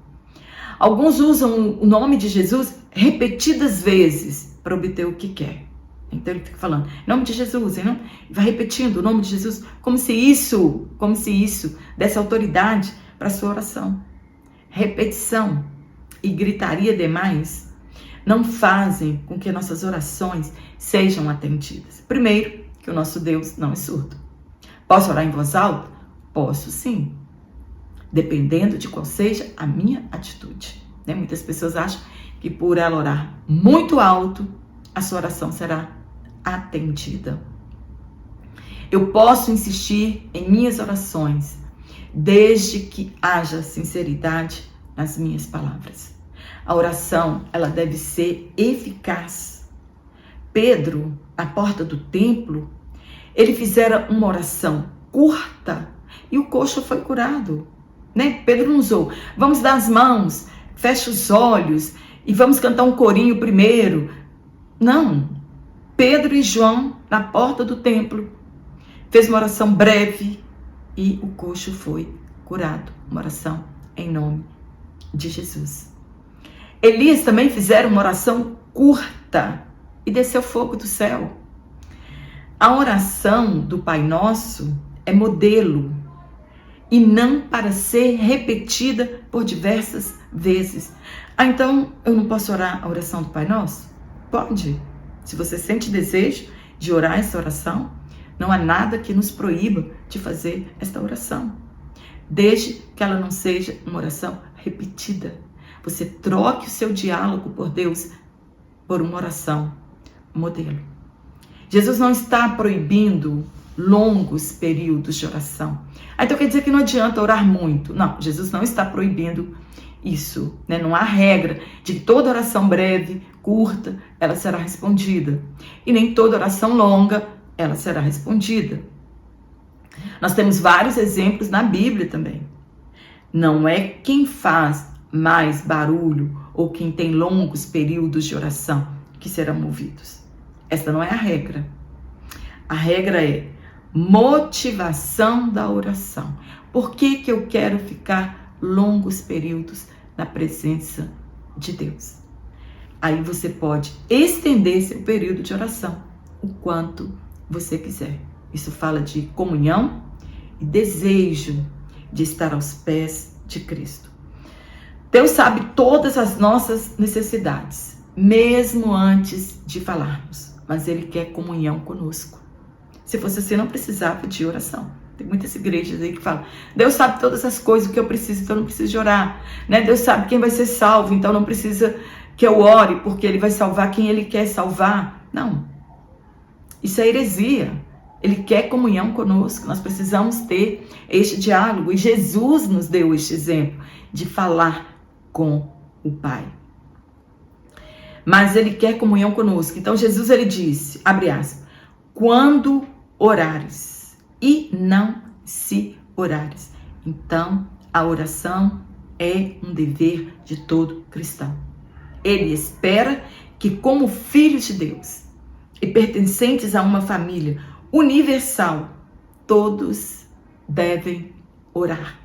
Speaker 1: Alguns usam o nome de Jesus repetidas vezes para obter o que quer. Então ele fica falando, em nome de Jesus, não? Vai repetindo o nome de Jesus, como se isso desse autoridade para a sua oração. Repetição e gritaria demais não fazem com que nossas orações sejam atendidas. Primeiro, que o nosso Deus não é surdo. Posso orar em voz alta? Posso sim, dependendo de qual seja a minha atitude. Né? Muitas pessoas acham que por ela orar muito alto, a sua oração será atendida. Eu posso insistir em minhas orações, desde que haja sinceridade nas minhas palavras. A oração, ela deve ser eficaz. Pedro, na porta do templo, ele fizera uma oração curta e o coxo foi curado. Né? Pedro não usou, vamos dar as mãos, fecha os olhos e vamos cantar um corinho primeiro. Não. Pedro e João, na porta do templo, fez uma oração breve e o coxo foi curado. Uma oração em nome de Jesus. Elias também fizeram uma oração curta e desceu fogo do céu. A oração do Pai Nosso é modelo e não para ser repetida por diversas vezes. Então eu não posso orar a oração do Pai Nosso? Pode. Se você sente desejo de orar essa oração, não há nada que nos proíba de fazer esta oração, desde que ela não seja uma oração repetida. Você troque o seu diálogo por Deus por uma oração modelo. Jesus não está proibindo longos períodos de oração. Então quer dizer que não adianta orar muito. Não, Jesus não está proibindo isso. Né? Não há regra de que toda oração breve, curta, ela será respondida. E nem toda oração longa, ela será respondida. Nós temos vários exemplos na Bíblia também. Não é quem faz mais barulho ou quem tem longos períodos de oração que serão movidos. Esta não é a regra. A regra é motivação da oração. Por que eu quero ficar longos períodos na presença de Deus? Aí você pode estender seu período de oração o quanto você quiser. Isso fala de comunhão e desejo de estar aos pés de Cristo. Deus sabe todas as nossas necessidades, mesmo antes de falarmos, mas Ele quer comunhão conosco. Se fosse assim, não precisava de oração. Tem muitas igrejas aí que falam, Deus sabe todas as coisas que eu preciso, então não preciso de orar. Né? Deus sabe quem vai ser salvo, então não precisa que eu ore, porque Ele vai salvar quem Ele quer salvar. Não. Isso é heresia. Ele quer comunhão conosco. Nós precisamos ter este diálogo. E Jesus nos deu este exemplo de falar com o Pai. Mas Ele quer comunhão conosco. Então Jesus, Ele disse, abre aspas, quando orares e não se orares. Então a oração é um dever de todo cristão. Ele espera que, como filhos de Deus e pertencentes a uma família universal, todos devem orar.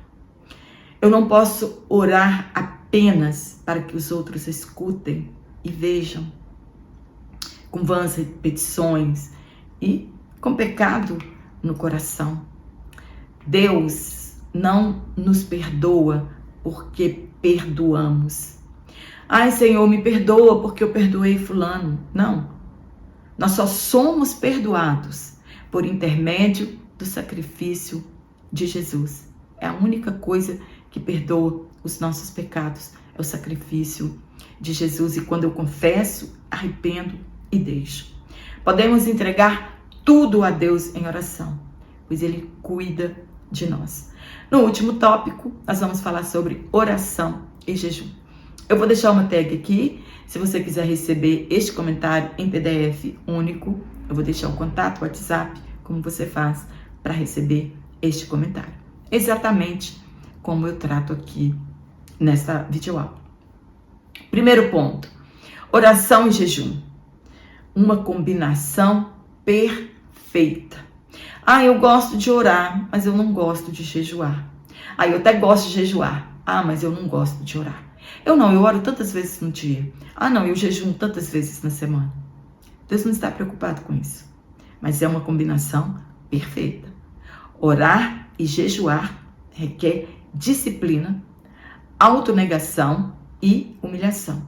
Speaker 1: Eu não posso orar apenas para que os outros escutem e vejam, com vãs repetições e com pecado no coração. Deus não nos perdoa porque perdoamos. Ai, Senhor, me perdoa porque eu perdoei fulano. Não. Nós só somos perdoados por intermédio do sacrifício de Jesus. É a única coisa que perdoa os nossos pecados. É o sacrifício de Jesus. E quando eu confesso, arrependo e deixo. Podemos entregar tudo a Deus em oração, pois Ele cuida de nós. No último tópico, nós vamos falar sobre oração e jejum. Eu vou deixar uma tag aqui, se você quiser receber este comentário em PDF único, eu vou deixar o contato, o WhatsApp, como você faz para receber este comentário. Exatamente como eu trato aqui nesta videoaula. Primeiro ponto, oração e jejum. Uma combinação perfeita. Eu gosto de orar, mas eu não gosto de jejuar. Eu até gosto de jejuar. Mas eu não gosto de orar. Eu oro tantas vezes no dia. Eu jejuo tantas vezes na semana. Deus não está preocupado com isso. Mas é uma combinação perfeita. Orar e jejuar requer disciplina, autonegação e humilhação.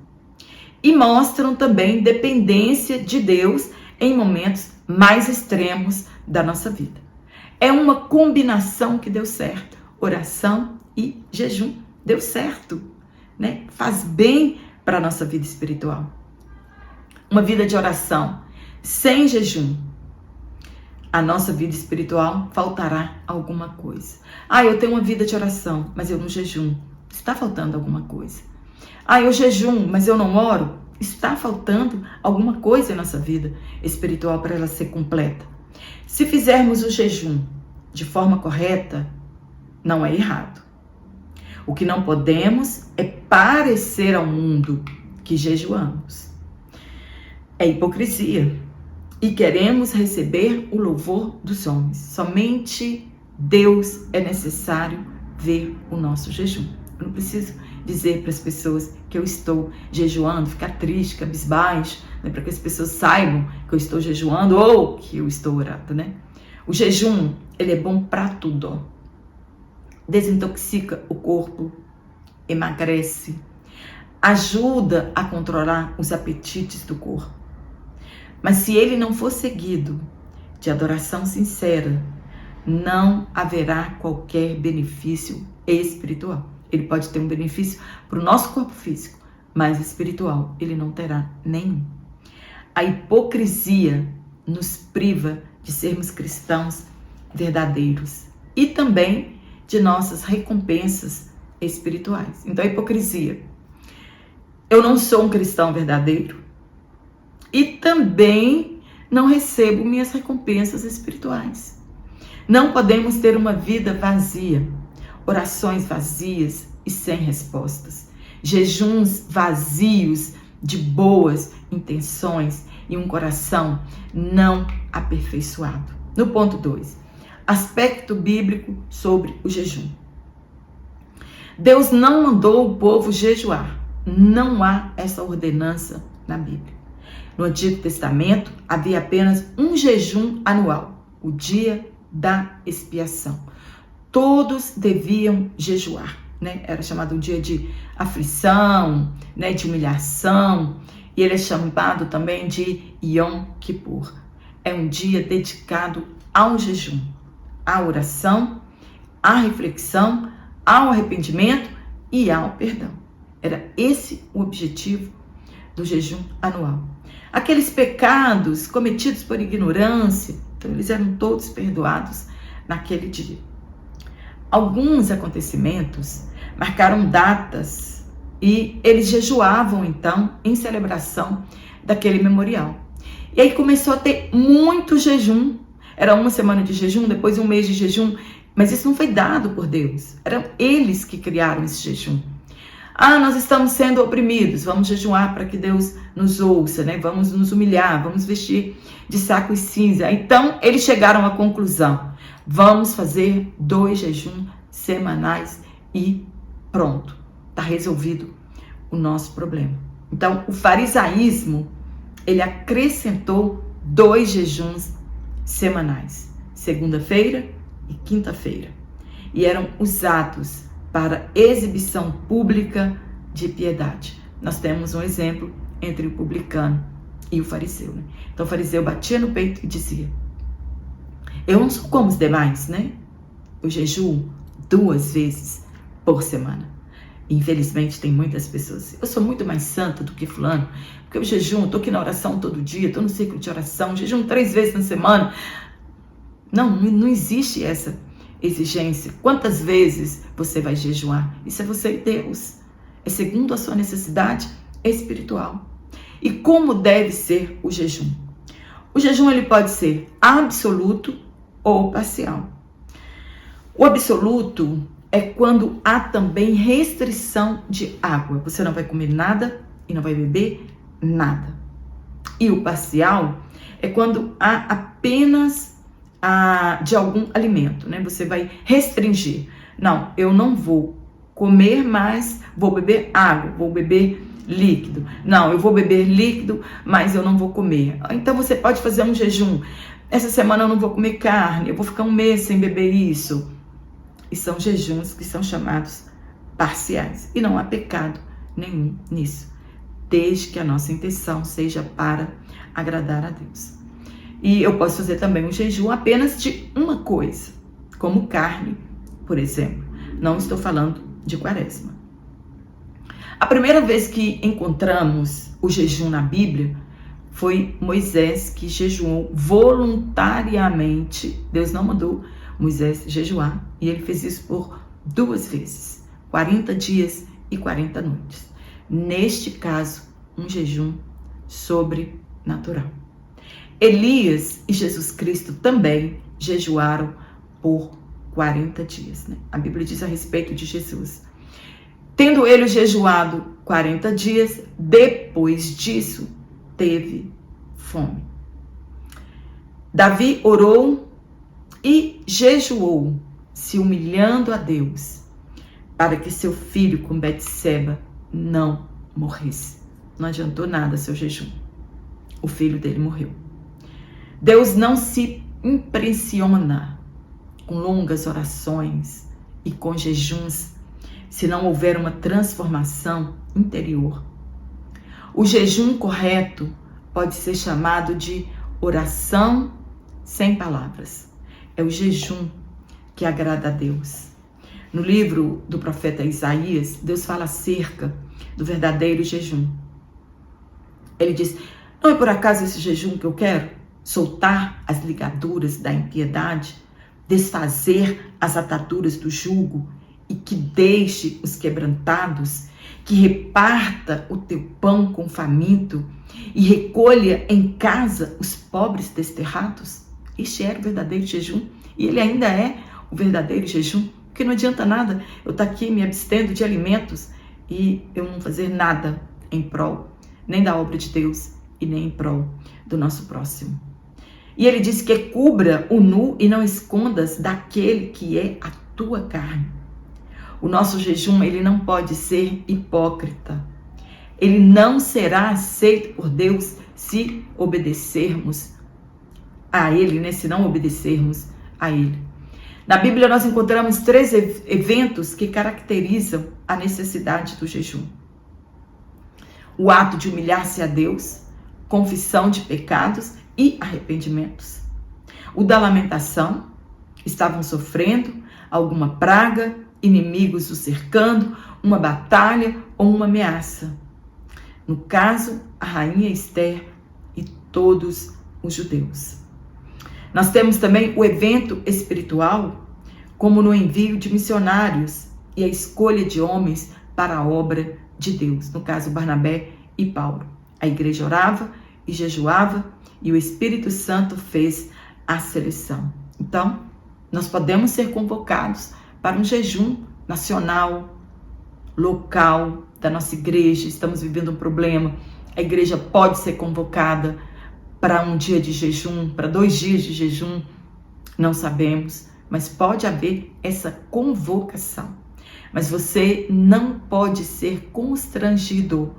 Speaker 1: E mostram também dependência de Deus em momentos mais extremos da nossa vida. É uma combinação que deu certo. Oração e jejum deu certo, né? Faz bem para a nossa vida espiritual. Uma vida de oração sem jejum, a nossa vida espiritual faltará alguma coisa. Eu tenho uma vida de oração, mas eu não jejum. Está faltando alguma coisa. Eu jejum, mas eu não oro. Está faltando alguma coisa em nossa vida espiritual para ela ser completa. Se fizermos o jejum de forma correta, não é errado. O que não podemos é parecer ao mundo que jejuamos. É hipocrisia. E queremos receber o louvor dos homens. Somente Deus é necessário ver o nosso jejum. Eu não preciso dizer para as pessoas que eu estou jejuando, ficar triste, cabisbaixo, né, para que as pessoas saibam que eu estou jejuando ou que eu estou orando, né? O jejum, ele é bom para tudo, ó. Desintoxica o corpo, emagrece, ajuda a controlar os apetites do corpo. Mas se ele não for seguido de adoração sincera, não haverá qualquer benefício espiritual. Ele pode ter um benefício para o nosso corpo físico, mas espiritual ele não terá nenhum. A hipocrisia nos priva de sermos cristãos verdadeiros e também de nossas recompensas espirituais. Então, a hipocrisia. Eu não sou um cristão verdadeiro e também não recebo minhas recompensas espirituais. Não podemos ter uma vida vazia, orações vazias e sem respostas, jejuns vazios de boas intenções e um coração não aperfeiçoado. No ponto 2, aspecto bíblico sobre o jejum. Deus não mandou o povo jejuar. Não há essa ordenança na Bíblia. No Antigo Testamento havia apenas um jejum anual, o dia da expiação. Todos deviam jejuar, né? Era chamado um dia de aflição, né? De humilhação, e ele é chamado também de Yom Kippur. É um dia dedicado ao jejum, à oração, à reflexão, ao arrependimento e ao perdão. Era esse o objetivo do jejum anual. Aqueles pecados cometidos por ignorância, então eles eram todos perdoados naquele dia. Alguns acontecimentos marcaram datas e eles jejuavam então em celebração daquele memorial. E aí começou a ter muito jejum. Era uma semana de jejum, depois um mês de jejum, mas isso não foi dado por Deus. Eram eles que criaram esse jejum. Nós estamos sendo oprimidos, vamos jejuar para que Deus nos ouça, né? Vamos nos humilhar, vamos vestir de saco e cinza. Então, eles chegaram à conclusão, vamos fazer 2 jejuns semanais e pronto, está resolvido o nosso problema. Então, o farisaísmo, ele acrescentou 2 jejuns semanais, segunda-feira e quinta-feira, e eram usados para exibição pública de piedade. Nós temos um exemplo entre o publicano e o fariseu, né? Então o fariseu batia no peito e dizia, eu não sou como os demais, né? Eu jejuo 2 vezes por semana. Infelizmente tem muitas pessoas, eu sou muito mais santa do que fulano, porque eu jejuo, estou aqui na oração todo dia, estou no ciclo de oração, jejuo 3 vezes na semana. Não existe essa exigência. Quantas vezes você vai jejuar? Isso é você e Deus. É segundo a sua necessidade espiritual. E como deve ser o jejum? O jejum ele pode ser absoluto ou parcial. O absoluto é quando há também restrição de água. Você não vai comer nada e não vai beber nada. E o parcial é quando há apenas de algum alimento, né? Você vai restringir. Não, eu não vou comer mais, vou beber água, vou beber líquido. Não, eu vou beber líquido, mas eu não vou comer. Então você pode fazer um jejum. Essa semana eu não vou comer carne, eu vou ficar um mês sem beber isso. E são jejuns que são chamados parciais. E não há pecado nenhum nisso, desde que a nossa intenção seja para agradar a Deus. E eu posso fazer também um jejum apenas de uma coisa, como carne, por exemplo. Não estou falando de quaresma. A primeira vez que encontramos o jejum na Bíblia foi Moisés, que jejuou voluntariamente. Deus não mandou Moisés jejuar, e ele fez isso por 2 vezes, 40 dias e 40 noites. Neste caso, um jejum sobrenatural. Elias e Jesus Cristo também jejuaram por 40 dias. Né? A Bíblia diz a respeito de Jesus. Tendo ele jejuado 40 dias, depois disso, teve fome. Davi orou e jejuou, se humilhando a Deus, para que seu filho com Betseba não morresse. Não adiantou nada seu jejum. O filho dele morreu. Deus não se impressiona com longas orações e com jejuns se não houver uma transformação interior. O jejum correto pode ser chamado de oração sem palavras. É o jejum que agrada a Deus. No livro do profeta Isaías, Deus fala acerca do verdadeiro jejum. Ele diz: não é por acaso esse jejum que eu quero? Soltar as ligaduras da impiedade, desfazer as ataduras do jugo, e que deixe os quebrantados, que reparta o teu pão com o faminto e recolha em casa os pobres desterrados. Este era o verdadeiro jejum, e ele ainda é o verdadeiro jejum, porque não adianta nada eu estar aqui me abstendo de alimentos e eu não fazer nada em prol nem da obra de Deus e nem em prol do nosso próximo. E ele diz que cubra o nu e não escondas daquele que é a tua carne. O nosso jejum, ele não pode ser hipócrita. Ele não será aceito por Deus se obedecermos a Ele, né? Se não obedecermos a Ele. Na Bíblia nós encontramos 3 eventos que caracterizam a necessidade do jejum. O ato de humilhar-se a Deus, confissão de pecados e arrependimentos. O da lamentação, estavam sofrendo alguma praga, inimigos o cercando, uma batalha ou uma ameaça. No caso, a rainha Esther e todos os judeus. Nós temos também o evento espiritual, como no envio de missionários e a escolha de homens para a obra de Deus. No caso, Barnabé e Paulo. A igreja orava e jejuava e o Espírito Santo fez a seleção. Então, nós podemos ser convocados para um jejum nacional, local da nossa igreja. Estamos vivendo um problema. A igreja pode ser convocada para um dia de jejum, para 2 dias de jejum, não sabemos, mas pode haver essa convocação. Mas você não pode ser constrangido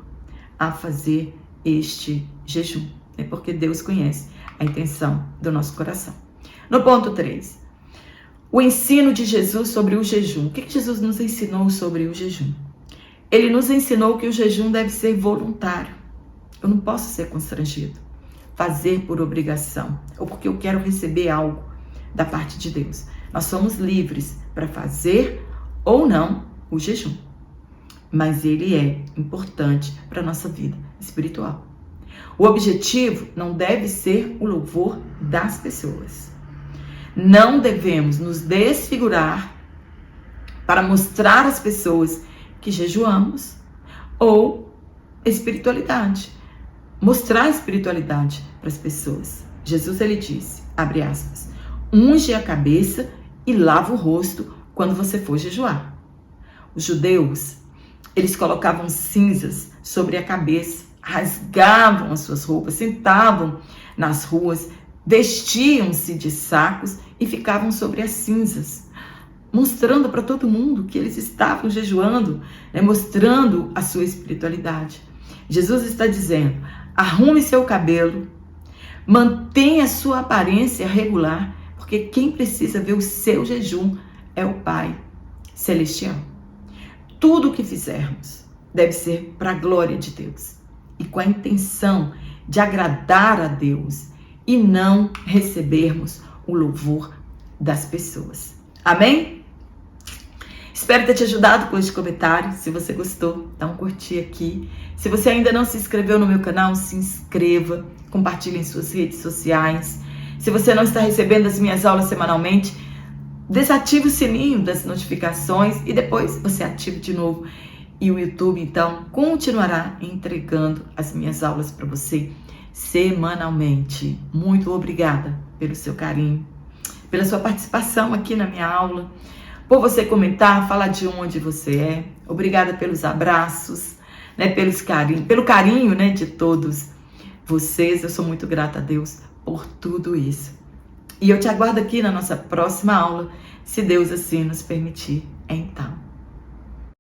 Speaker 1: a fazer este jejum, né? Porque Deus conhece a intenção do nosso coração. No ponto 3, o ensino de Jesus sobre o jejum. O que Jesus nos ensinou sobre o jejum? Ele nos ensinou que o jejum deve ser voluntário. Eu não posso ser constrangido, fazer por obrigação, ou porque eu quero receber algo da parte de Deus. Nós somos livres para fazer ou não o jejum, mas ele é importante para a nossa vida espiritual. O objetivo não deve ser o louvor das pessoas. Não devemos nos desfigurar para mostrar às pessoas que jejuamos ou espiritualidade. Mostrar a espiritualidade para as pessoas. Jesus, ele disse, abre aspas, unge a cabeça e lava o rosto quando você for jejuar. Os judeus, eles colocavam cinzas sobre a cabeça, rasgavam as suas roupas, sentavam nas ruas vestiam-se de sacos e ficavam sobre as cinzas, mostrando para todo mundo que eles estavam jejuando, né? Mostrando a sua espiritualidade. Jesus está dizendo: arrume seu cabelo, mantenha sua aparência regular, porque quem precisa ver o seu jejum é o Pai Celestial. Tudo o que fizermos deve ser para a glória de Deus e com a intenção de agradar a Deus e não recebermos o louvor das pessoas. Amém? Espero ter te ajudado com este comentário. Se você gostou, dá um curtir aqui. Se você ainda não se inscreveu no meu canal, se inscreva, compartilhe em suas redes sociais. Se você não está recebendo as minhas aulas semanalmente, desative o sininho das notificações e depois você ativa de novo. E o YouTube, então, continuará entregando as minhas aulas para você semanalmente. Muito obrigada pelo seu carinho, pela sua participação aqui na minha aula, por você comentar, falar de onde você é. Obrigada pelos abraços, né, pelo carinho, né, de todos vocês. Eu sou muito grata a Deus por tudo isso. E eu te aguardo aqui na nossa próxima aula, se Deus assim nos permitir, então.